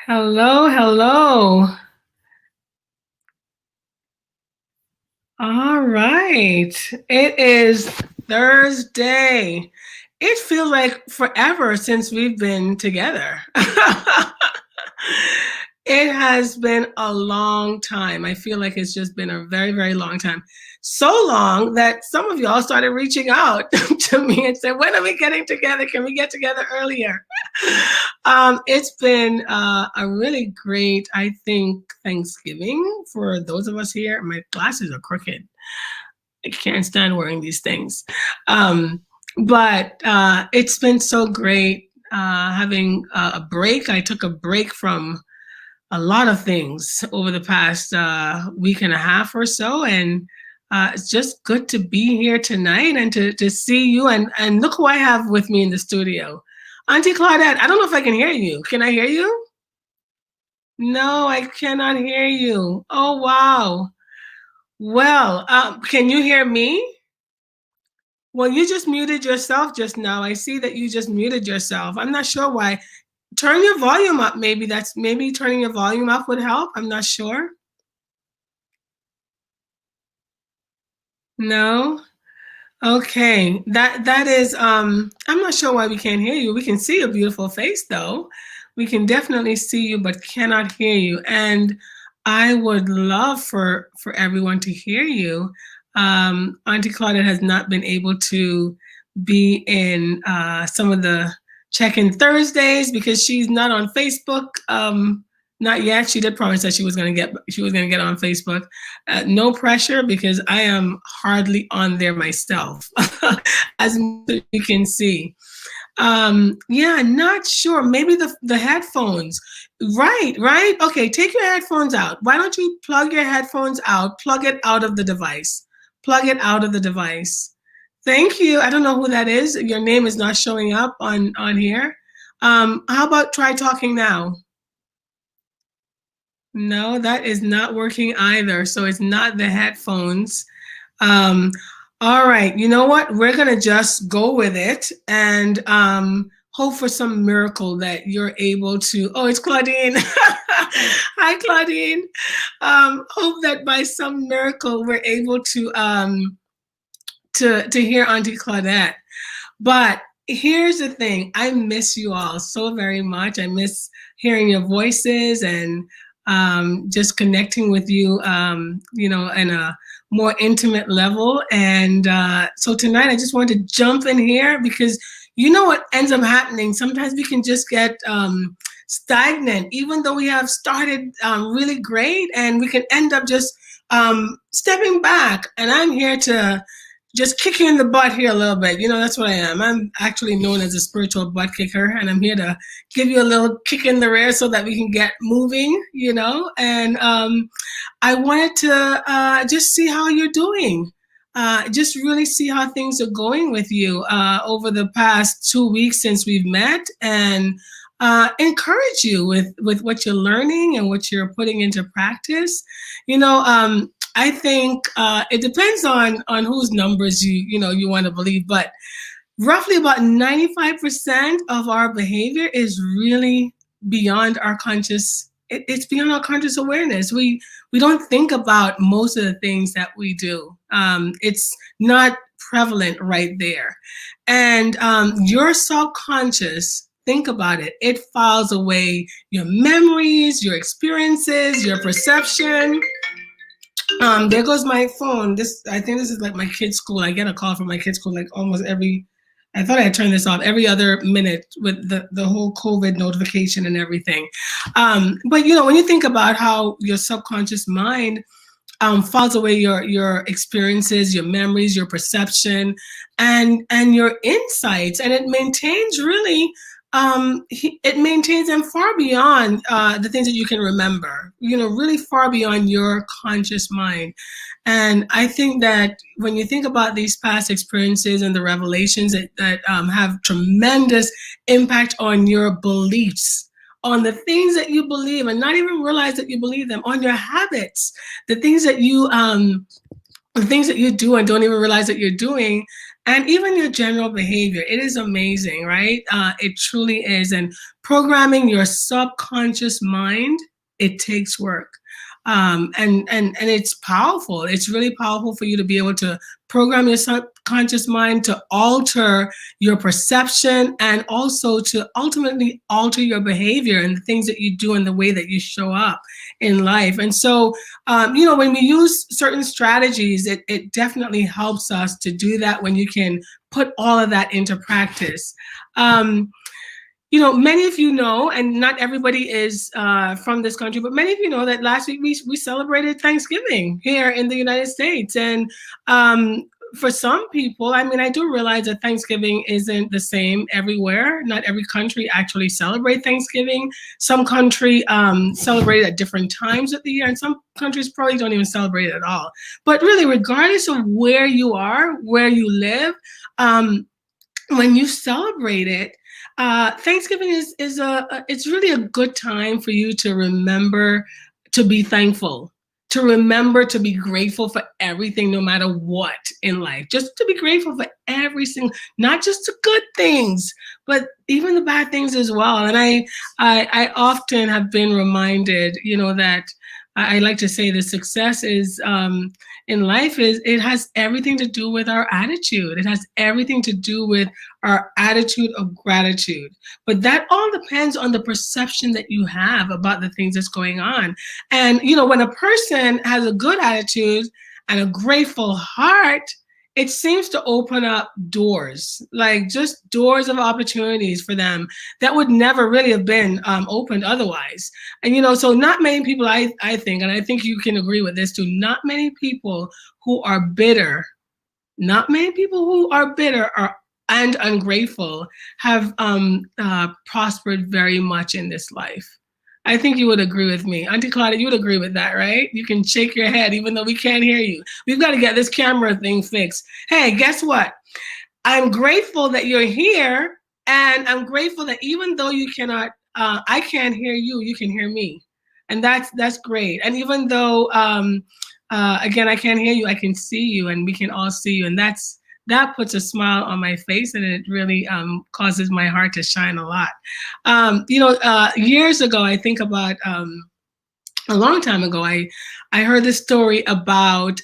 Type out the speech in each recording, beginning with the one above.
Hello, hello. All right. It is Thursday. It feels like forever since we've been together. It has been a long time. I feel like it's just been a very, very long time. So long that some of y'all started reaching out to me and said, when are we getting together? Can we get together earlier? It's been a really great, I think, Thanksgiving for those of us here. My glasses are crooked. I can't stand wearing these things. But it's been so great having a break. I took a break from a lot of things over the past week and a half or so. And it's just good to be here tonight and to see you. And look who I have with me in the studio. Auntie Claudette, I don't know if I can hear you. Can I hear you? No, I cannot hear you. Oh, wow. Well, can you hear me? Well, you just muted yourself just now. I see that you just muted yourself. I'm not sure why. Turn your volume up. Maybe turning your volume up would help. I'm not sure. No. Okay. That is I'm not sure why we can't hear you. We can see your beautiful face though. We can definitely see you but cannot hear you. And I would love for everyone to hear you. Auntie Claudette has not been able to be in some of the check-in Thursdays because she's not on Facebook. Not yet. She did promise that she was gonna get on Facebook. No pressure because I am hardly on there myself, as you can see. Yeah, not sure. Maybe the headphones. Right, right. Okay, take your headphones out. Why don't you plug your headphones out? Plug it out of the device. Plug it out of the device. Thank you. I don't know who that is. Your name is not showing up on here. How about try talking now? No, that is not working either. So it's not the headphones. Um, all right. You know what? We're going to just go with it and hope for some miracle that you're able to. Oh, it's Claudine. Hi, Claudine. Hope that by some miracle we're able to hear Auntie Claudette. But here's the thing. I miss you all so very much. I miss hearing your voices and just connecting with you, in a more intimate level. And so tonight I just wanted to jump in here because you know what ends up happening? Sometimes we can just get stagnant, even though we have started really great, and we can end up just stepping back. And I'm here to just kick you in the butt here a little bit. You know, that's what I am. I'm actually known as a spiritual butt kicker, and I'm here to give you a little kick in the rear so that we can get moving, And I wanted to just see how you're doing. Just really see how things are going with you over the past 2 weeks since we've met, and encourage you with what you're learning and what you're putting into practice. I think it depends on whose numbers you want to believe, but roughly about 95% of our behavior is really beyond our conscious. It's beyond our conscious awareness. We don't think about most of the things that we do. It's not prevalent right there, and your subconscious. Think about it. It files away your memories, your experiences, your perception. There goes my phone. I think this is like my kid's school. I get a call from my kid's school like almost I thought I had turned this off every other minute with the whole COVID notification and everything. But when you think about how your subconscious mind files away your experiences, your memories, your perception, and your insights, and it maintains really it maintains them far beyond the things that you can remember, really far beyond your conscious mind. And I think that when you think about these past experiences and the revelations that have tremendous impact on your beliefs, on the things that you believe and not even realize that you believe them, on your habits, the things that you do and don't even realize that you're doing. and even your general behavior. It is amazing, right? It truly is. And programming your subconscious mind, it takes work. And it's powerful. It's really powerful for you to be able to program your subconscious mind to alter your perception and also to ultimately alter your behavior and the things that you do and the way that you show up in life. And so, when we use certain strategies, it definitely helps us to do that when you can put all of that into practice. Many of you know, and not everybody is from this country, but many of you know that last week we celebrated Thanksgiving here in the United States. And for some people, I mean, I do realize that Thanksgiving isn't the same everywhere. Not every country actually celebrate Thanksgiving. Some country celebrate at different times of the year, and some countries probably don't even celebrate it at all. But really, regardless of where you are, where you live, when you celebrate it, Thanksgiving is it's really a good time for you to remember to be thankful, to remember to be grateful for everything, no matter what in life. Just to be grateful for every single, not just the good things, but even the bad things as well. And I often have been reminded, that I like to say the success is in life is it has everything to do with our attitude. It has everything to do with our attitude of gratitude. But that all depends on the perception that you have about the things that's going on. And when a person has a good attitude and a grateful heart, it seems to open up doors, like just doors of opportunities for them that would never really have been opened otherwise. And so not many people, I think, and I think you can agree with this too, not many people who are bitter, and ungrateful have prospered very much in this life. I think you would agree with me. Auntie Claudia, you would agree with that, right? You can shake your head even though we can't hear you. We've got to get this camera thing fixed. Hey, guess what? I'm grateful that you're here, and I'm grateful that even though you cannot, I can't hear you, you can hear me. And that's great. And even though, again, I can't hear you, I can see you, and we can all see you. And that puts a smile on my face, and it really causes my heart to shine a lot. Years ago, I think about a long time ago, I heard this story about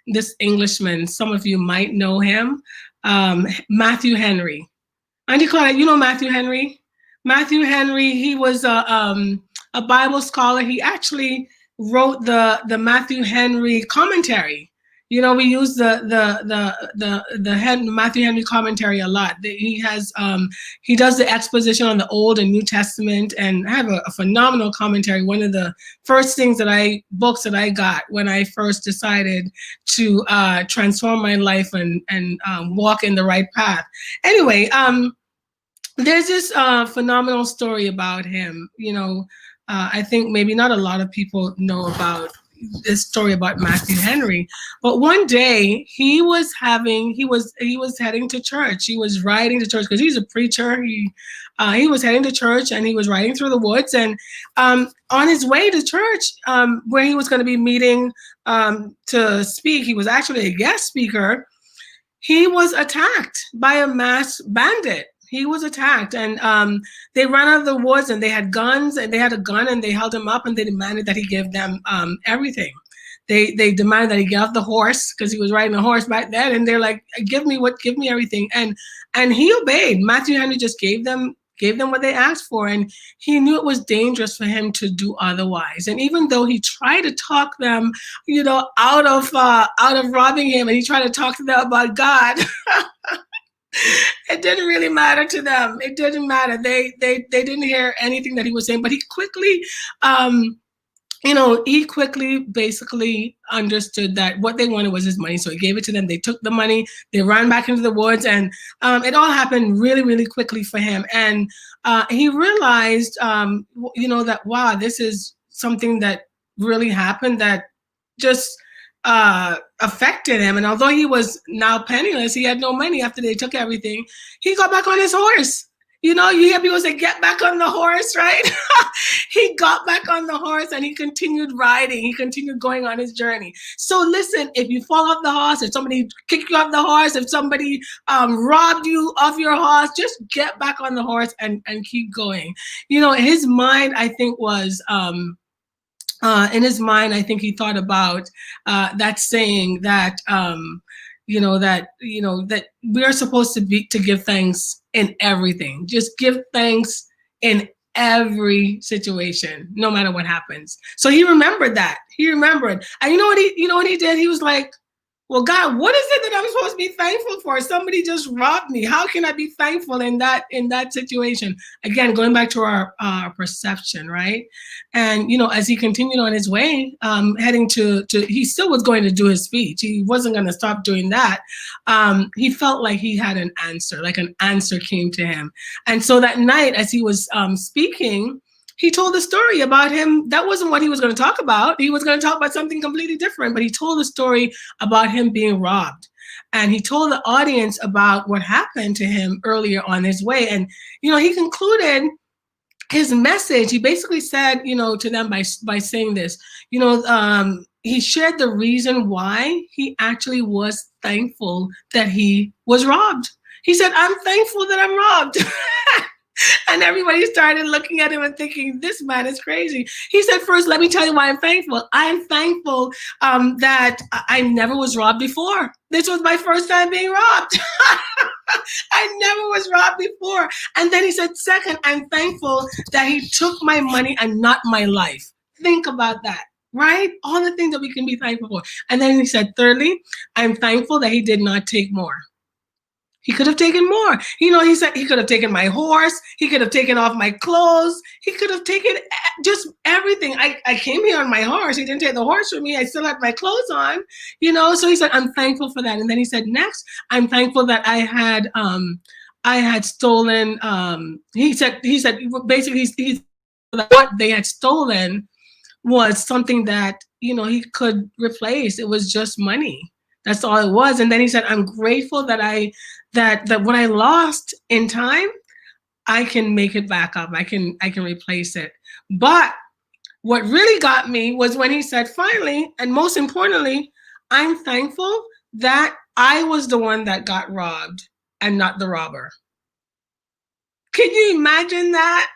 this Englishman. Some of you might know him, Matthew Henry. Auntie Claudia, you know Matthew Henry? Matthew Henry, he was a Bible scholar. He actually wrote the Matthew Henry commentary. We use the Matthew Henry commentary a lot. He does the exposition on the Old and New Testament, and I have a phenomenal commentary. One of the first books that I got when I first decided to transform my life and walk in the right path. Anyway, there's this phenomenal story about him. I think maybe not a lot of people know about this story about Matthew Henry, but one day he was heading to church. He was riding to church because he's a preacher. He was heading to church, and he was riding through the woods. And on his way to church, where he was going to be meeting to speak, he was actually a guest speaker. He was attacked by a masked bandit. He was attacked, and they ran out of the woods, and they had guns, and they had a gun, and they held him up, and they demanded that he give them everything. They demanded that he get off the horse, because he was riding a horse back then, and they're like, give me everything. And he obeyed. Matthew Henry just gave them what they asked for, and he knew it was dangerous for him to do otherwise. And even though he tried to talk them, out of robbing him, and he tried to talk to them about God, it didn't really matter to them. It didn't matter. They didn't hear anything that he was saying. But he quickly, basically understood that what they wanted was his money. So he gave it to them. They took the money. They ran back into the woods, and it all happened really, really quickly for him. And he realized, that wow, this is something that really happened that just affected him. And although he was now penniless, he had no money after they took everything, he got back on his horse. You know, you hear people say, get back on the horse, right? He got back on the horse and he continued riding. He continued going on his journey. So listen, if you fall off the horse, if somebody kicked you off the horse, if somebody robbed you of your horse, just get back on the horse and keep going. You know, his mind, I think, was... in his mind, I think he thought about that saying that that we are supposed to give thanks in everything. Just give thanks in every situation, no matter what happens. So he remembered that. He remembered, and you know what he did? He was like, well, God, what is it that I'm supposed to be thankful for? Somebody just robbed me. How can I be thankful in that situation? Again, going back to our perception, right? And as he continued on his way, heading to, he still was going to do his speech. He wasn't going to stop doing that. He felt like he had an answer, like an answer came to him. And so that night, as he was speaking, he told a story about him. That wasn't what he was going to talk about. He was going to talk about something completely different, but he told a story about him being robbed. And he told the audience about what happened to him earlier on his way. And, he concluded his message. He basically said, to them by saying this, he shared the reason why he actually was thankful that he was robbed. He said, I'm thankful that I'm robbed. And everybody started looking at him and thinking, this man is crazy. He said, first, let me tell you why I'm thankful. I'm thankful that I never was robbed before. This was my first time being robbed. I never was robbed before. And then he said, second, I'm thankful that he took my money and not my life. Think about that. Right? All the things that we can be thankful for. And then he said, thirdly, I'm thankful that he did not take more. He could have taken more. He said he could have taken my horse. He could have taken off my clothes. He could have taken just everything. I came here on my horse. He didn't take the horse from me. I still had my clothes on, So he said, I'm thankful for that. And then he said, next, I'm thankful that I had stolen. He said basically what they had stolen was something that, he could replace. It was just money. That's all it was. And then he said, I'm grateful that that what I lost in time, I can make it back up. I can replace it. But what really got me was when he said, finally, and most importantly, I'm thankful that I was the one that got robbed and not the robber. Can you imagine that?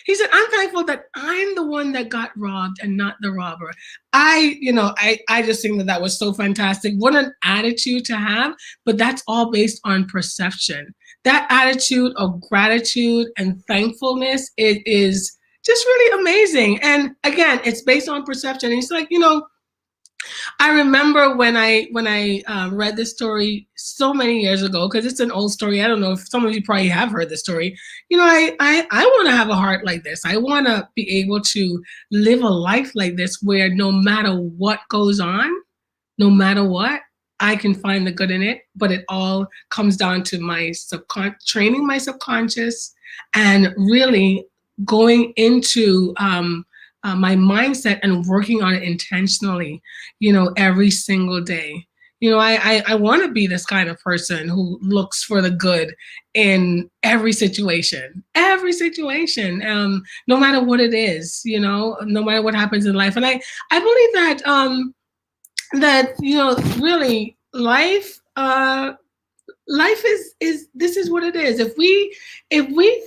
He said, I'm thankful that I'm the one that got robbed and not the robber. I just think that was so fantastic. What an attitude to have, but that's all based on perception. That attitude of gratitude and thankfulness, it is just really amazing. And again, it's based on perception. And it's like, I remember when I read this story so many years ago, because it's an old story. I don't know if some of you probably have heard the story. I want to have a heart like this. I want to be able to live a life like this where no matter what goes on, no matter what, I can find the good in it. But it all comes down to my training my subconscious and really going into my mindset and working on it intentionally, every single day. I want to be this kind of person who looks for the good in every situation, no matter what it is, no matter what happens in life. And I believe that really life is this is what it is. If we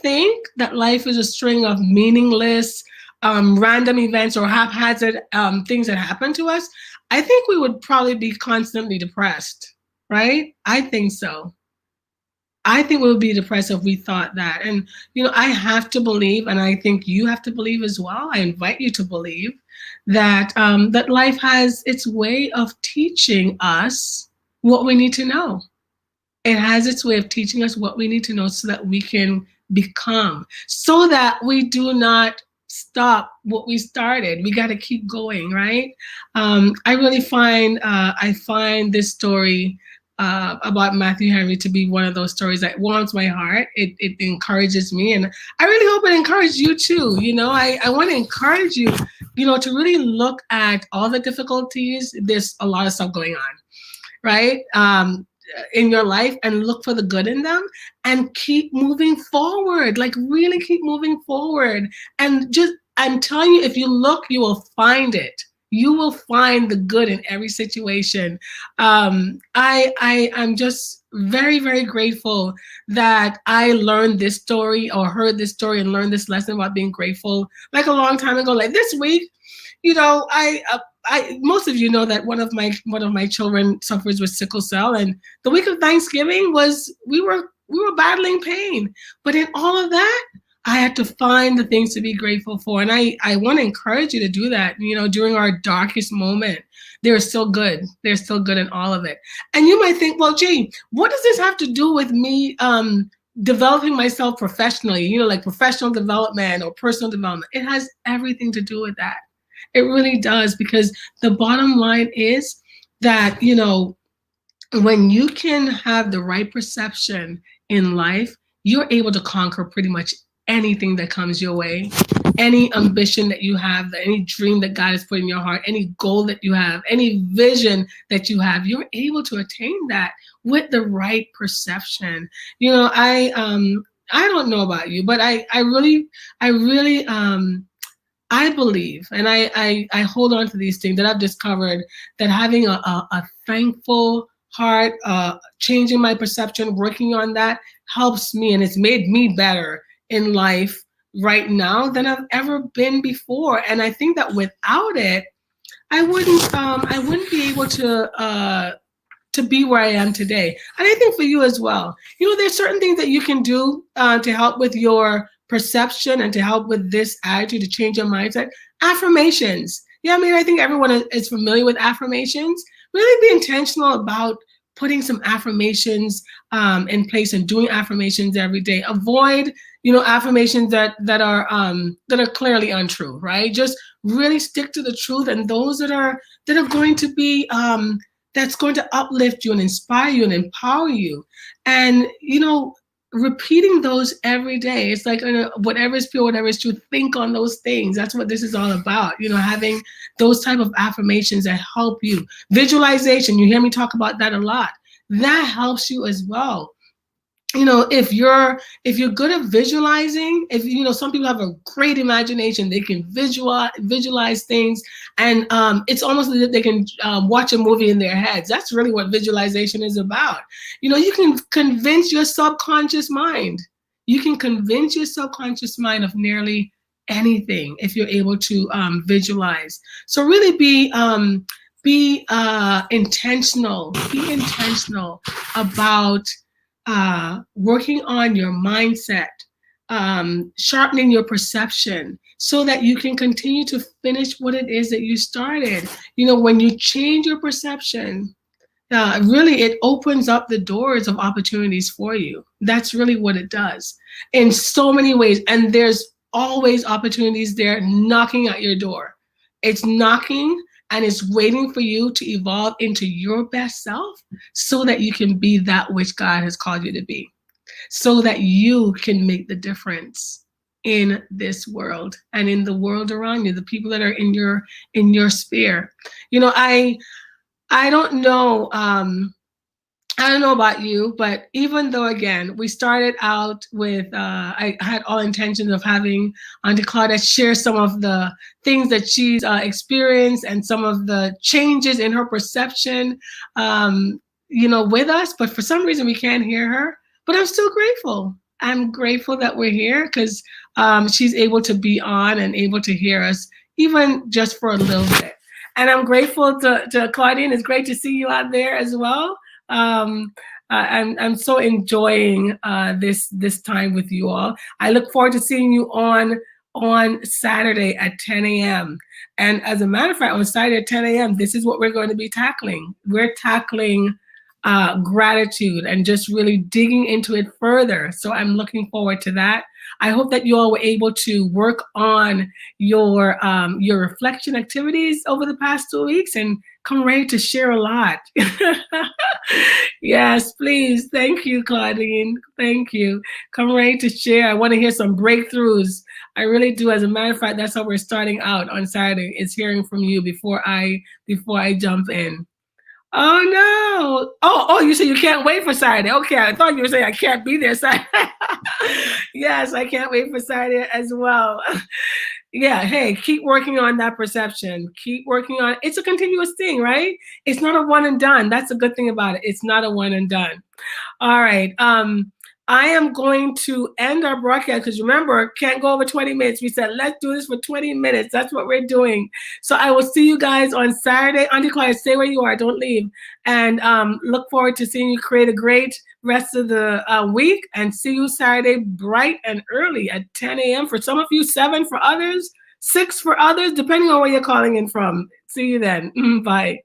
think that life is a string of meaningless random events or haphazard things that happen to us, I think we would probably be constantly depressed, right? I think so. I think we would be depressed if we thought that. And, I have to believe, and I think you have to believe as well. I invite you to believe that that life has its way of teaching us what we need to know. It has its way of teaching us what we need to know so that we can become, so that we do not stop what we started. We got to keep going, right? I really find this story about Matthew Henry to be one of those stories that warms my heart. It encourages me, and I really hope it encourages you too. I want to encourage you, to really look at all the difficulties. There's a lot of stuff going on, right? in your life and look for the good in them and keep moving forward. Like really keep moving forward. And just, I'm telling you, if you look, you will find it. You will find the good in every situation. I'm just very, very grateful that I learned this story or heard this story and learned this lesson about being grateful like a long time ago. Like this week, you know, most of you know that one of my children suffers with sickle cell, and the week of Thanksgiving was we were battling pain, but in all of that, I had to find the things to be grateful for, and I want to encourage you to do that. You know, during our darkest moment, there's still good. There's still good in all of it. And you might think, well, gee, what does this have to do with me? Developing myself professionally, you know, like professional development or personal development. It has everything to do with that. It really does, because the bottom line is that, you know, when you can have the right perception in life, you're able to conquer pretty much anything that comes your way, any ambition that you have, any dream that God has put in your heart, any goal that you have, any vision that you have, you're able to attain that with the right perception. You know, I don't know about you, but I really I believe, and I hold on to these things that I've discovered, that having a thankful heart, changing my perception, working on that helps me, and it's made me better in life right now than I've ever been before. And I think that without it, I wouldn't be able to be where I am today. And I think for you as well, you know, there's certain things that you can do to help with your perception and to help with this attitude, to change your mindset. Affirmations. Yeah, I mean, I think everyone is familiar with affirmations. Really be intentional about putting some affirmations in place and doing affirmations every day. Avoid, you know, affirmations that are clearly untrue, right? Just really stick to the truth, and those that are going to be that's going to uplift you and inspire you and empower you. And, you know, repeating those every day. It's like, whatever is pure, whatever is true, think on those things. That's what this is all about. You know, having those type of affirmations that help you. Visualization, you hear me talk about that a lot. That helps you as well. You know, if you're good at visualizing, if you know, some people have a great imagination, they can visualize things, and it's almost as if they can watch a movie in their heads. That's really what visualization is about. You know, you can convince your subconscious mind. You can convince your subconscious mind of nearly anything if you're able to visualize. So really be intentional. Be intentional about working on your mindset, sharpening your perception so that you can continue to finish what it is that you started. You know, when you change your perception, really it opens up the doors of opportunities for you. That's really what it does in so many ways. And there's always opportunities there knocking at your door. It's knocking, and it's waiting for you to evolve into your best self so that you can be that which God has called you to be, so that you can make the difference in this world and in the world around you, the people that are in your sphere. You know, I don't know, I don't know about you, but even though, again, we started out with, I had all intentions of having Auntie Claudette share some of the things that she's experienced and some of the changes in her perception, you know, with us. But for some reason, we can't hear her. But I'm still grateful. I'm grateful that we're here because she's able to be on and able to hear us, even just for a little bit. And I'm grateful to Claudine. It's great to see you out there as well. I'm so enjoying this time with you all. I look forward to seeing you on Saturday at 10 a.m. And as a matter of fact, on Saturday at 10 a.m., this is what we're going to be tackling. We're tackling gratitude and just really digging into it further. So I'm looking forward to that. I hope that you all were able to work on your reflection activities over the past 2 weeks and come ready to share a lot. Yes, please. Thank you, Claudine. Thank you. Come ready to share. I want to hear some breakthroughs. I really do. As a matter of fact, that's how we're starting out on Saturday, is hearing from you before I jump in. Oh no. Oh, you say you can't wait for Saturday. Okay, I thought you were saying I can't be there Saturday. Yes, I can't wait for Saturday as well. Yeah, hey, keep working on that perception. Keep working on it's a continuous thing, right? It's not a one and done. That's a good thing about it. It's not a one and done. All right. I am going to end our broadcast because remember, can't go over 20 minutes. We said, let's do this for 20 minutes. That's what we're doing. So I will see you guys on Saturday. Auntie Claudia, stay where you are. Don't leave. And look forward to seeing you create a great rest of the week and see you Saturday bright and early at 10 a.m. For some of you, 7 for others, 6 for others, depending on where you're calling in from. See you then. Bye.